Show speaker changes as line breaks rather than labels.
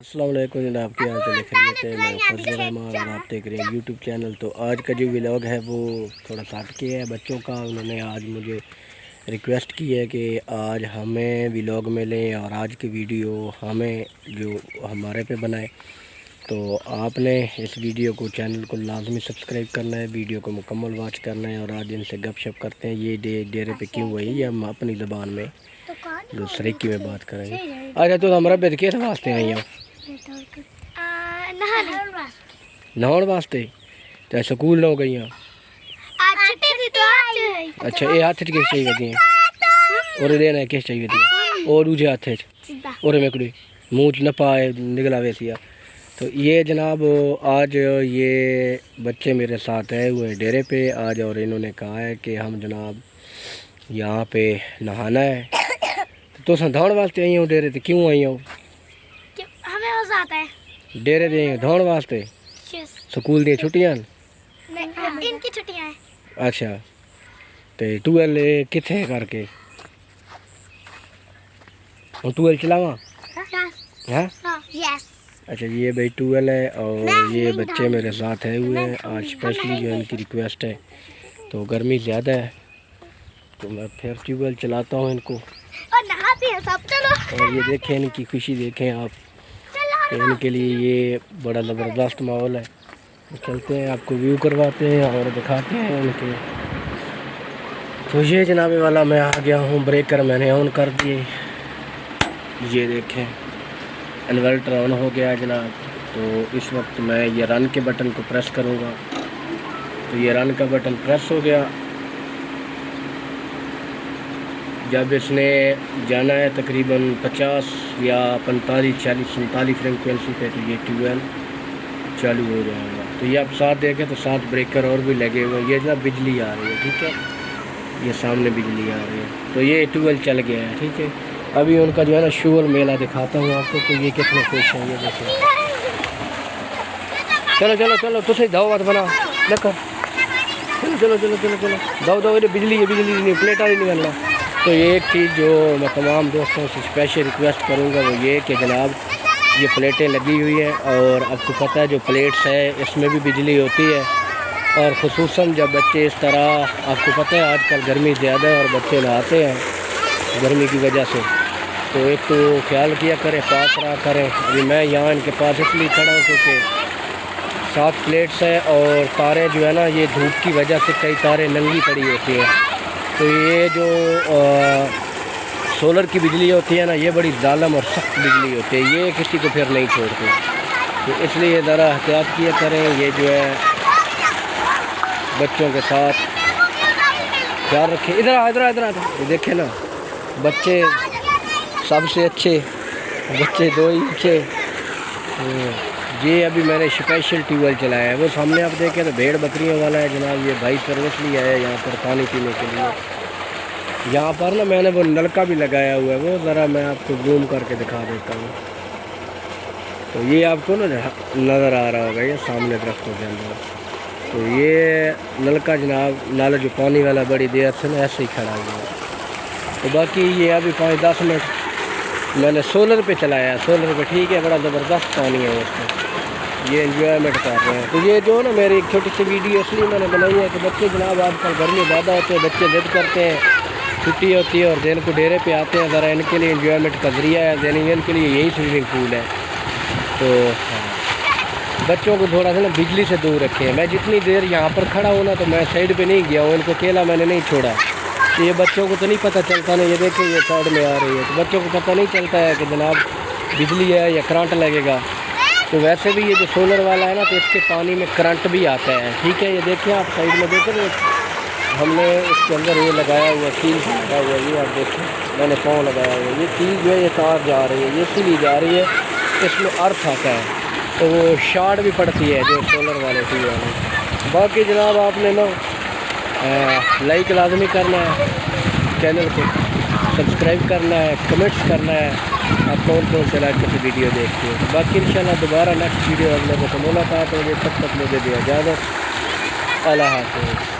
अस्सलाम वालेकुम जनाब, क्या हाल चाल खैरियत है। मैं फजल रहमान और आप देख रहे हैं यूट्यूब चैनल। तो आज का जो व्लॉग है वो थोड़ा सा हटके है बच्चों का। उन्होंने आज मुझे रिक्वेस्ट की है कि आज हमें व्लॉग में लें और आज की वीडियो हमें जो हमारे पे बनाए। तो आपने इस वीडियो को चैनल को लाजमी सब्सक्राइब करना है, वीडियो को मुकम्मल वॉच करना है। और आज इनसे गपशप करते हैं ये डेरे पे क्यों हुई है, हम अपनी ज़बान में जो सरीकी में बात करेंगे। अच्छा तो हमारा बेद के वास्ते आई हो नहाने वास्ते तो स्कूल ना गई। अच्छा ये हाथ किस चाहिए थी और देना किस चाहिए थी और दूजे हाथ और मेकड़ी मुँह न पाए निकला वैसी। तो ये जनाब आज ये बच्चे मेरे साथ आए हुए डेरे पे आज और इन्होंने कहा है कि हम जनाब यहाँ पे नहाना है। तो धान वास्ते आई हूँ डेरे ते क्यों आई हूँ?
हमें मजा आता है
डेरे दे धान वास्ते। स्कूल दी छुट्टियां
इनकी छुट्टियां हैं।
अच्छा ते ट्वेल्व किथे करके ट्वेल्व चलावा है?
यस।
अच्छा ये भाई ट्वेल्व है और ये बच्चे मेरे साथ आए हुए हैं आज स्पेशली जो इनकी रिक्वेस्ट है। तो गर्मी ज़्यादा है तो मैं फिर ट्यूबवेल चलाता हूँ इनको
और नहाते हैं सब। चलो
और ये देखें इनकी खुशी देखें आप। तो इनके लिए ये बड़ा ज़बरदस्त माहौल है। तो चलते हैं आपको व्यू करवाते हैं और दिखाते हैं उनके। तो ये जनाबे वाला मैं आ गया हूँ, ब्रेकर मैंने ऑन कर दिए। ये देखें इन्वर्टर ऑन हो गया जनाब। तो इस वक्त मैं ये रन के बटन को प्रेस करूँगा तो ये रन का बटन प्रेस हो गया। जब इसने जाना है तकरीबन 50 या 45 40 47 फ्रिक्वेंसी पे तो ये ट्यूबवेल चालू हो जाएगा। तो ये आप साथ देखें तो साथ ब्रेकर और भी लगे हुए हैं। ये ना बिजली आ रही है, ठीक है, ये सामने बिजली आ रही है। तो ये ट्यूबवेल चल गया है, ठीक है। अभी उनका जो है ना शो और मेला दिखाता हूँ आपको। तो ये कितने खुश हैं, ये देखो। चलो चलो चलो तुम दाओ बात बना देखो। चलो चलो चलो चलो चलो दाओ दाओ, ये बिजली है, बिजली नहीं प्लेटा नहीं निकलना। तो ये एक चीज़ जो मैं तमाम दोस्तों से स्पेशल रिक्वेस्ट करूँगा वो ये कि जनाब ये प्लेटें लगी हुई हैं और आपको पता है जो प्लेट्स है इसमें भी बिजली होती है। और ख़ुसूसन जब बच्चे इस तरह, आपको पता है आजकल गर्मी ज़्यादा है और बच्चे नहाते हैं गर्मी की वजह से। तो एक तो ख्याल किया करें, पास रहा करें। अभी मैं यहाँ इनके पास इसलिए खड़ा हूँ क्योंकि 7 प्लेट्स है और तारें जो है ना ये धूप की वजह से कई तारें नंगी पड़ी होती हैं। तो ये जो सोलर की बिजली होती है ना ये बड़ी जालम और सख्त बिजली होती है, ये किसी को फिर नहीं छोड़ती। तो इसलिए ज़रा एहतियात किया करें। ये जो है बच्चों के साथ ख्याल रखें। इधर इधर इधर ये देखें ना बच्चे सबसे अच्छे बच्चे दो ही अच्छे। ये अभी मैंने स्पेशल ट्यूबवेल चलाया है, वो सामने आप देखें तो भेड़ बकरियों वाला है जनाब। ये भाई सर्विस लिया है यहाँ पर पानी पीने के लिए। यहाँ पर ना मैंने वो नलका भी लगाया हुआ है, वो ज़रा मैं आपको जूम करके दिखा देता हूँ। तो ये आपको ना नज़र आ रहा होगा ये सामने दरख्तों के अंदर। तो ये नलका जनाब नाला जो पानी वाला बड़ी देर से ना ऐसे ही खड़ा हुआ है। तो बाकी ये अभी 5-10 मिनट मैंने सोलर पे चलाया है, सोलर पे, ठीक है, बड़ा ज़बरदस्त पानी है उसमें, ये एंजॉयमेंट कर रहे हैं। तो ये जो ना मेरी एक छोटी सी वीडियो इसलिए मैंने बनाई है कि बच्चे जनाब आजकल गर्मी ज़्यादा होते हैं, बच्चे जिद करते हैं, छुट्टी होती है और दिन को डेरे पे आते हैं। ज़रा इनके लिए एंजॉयमेंट का ज़रिया है, यानी इनके लिए यही स्विमिंग पूल है। तो बच्चों को थोड़ा सा ना बिजली से दूर रखें। मैं जितनी देर यहाँ पर खड़ा हूँ ना तो मैं साइड पर नहीं गया हूँ, इनको अकेला मैंने नहीं छोड़ा। तो ये बच्चों को तो नहीं पता चलता ना, ये देखिए ये साइड में आ रही है, तो बच्चों को पता नहीं चलता है कि जनाब बिजली है या करंट लगेगा। तो वैसे भी ये जो सोलर वाला है ना तो इसके पानी में करंट भी आता है, ठीक है। ये देखिए आप साइड में देखें तो हमने इसके अंदर ये लगाया हुआ कील लगा हुआ, ये आप देखें मैंने पाँव लगाया हुआ। ये कील जो है ये तार जा रही है, ये इसीलिए जा रही है, इसमें अर्थ आता है तो वो शॉर्ट भी पड़ती है जो सोलर वाले टी वाले। बाकी जनाब आपने ना लाइक लाजमी करना है, चैनल को सब्सक्राइब करना है, कमेंट्स करना है आप कौन से लाइक करके वीडियो देखते हो। बाकी इंशाल्लाह दोबारा नेक्स्ट वीडियो अगले को मुलाकात होगी, तब तक मुझे दिया इजाज़त। अल्लाह हाफ़िज़।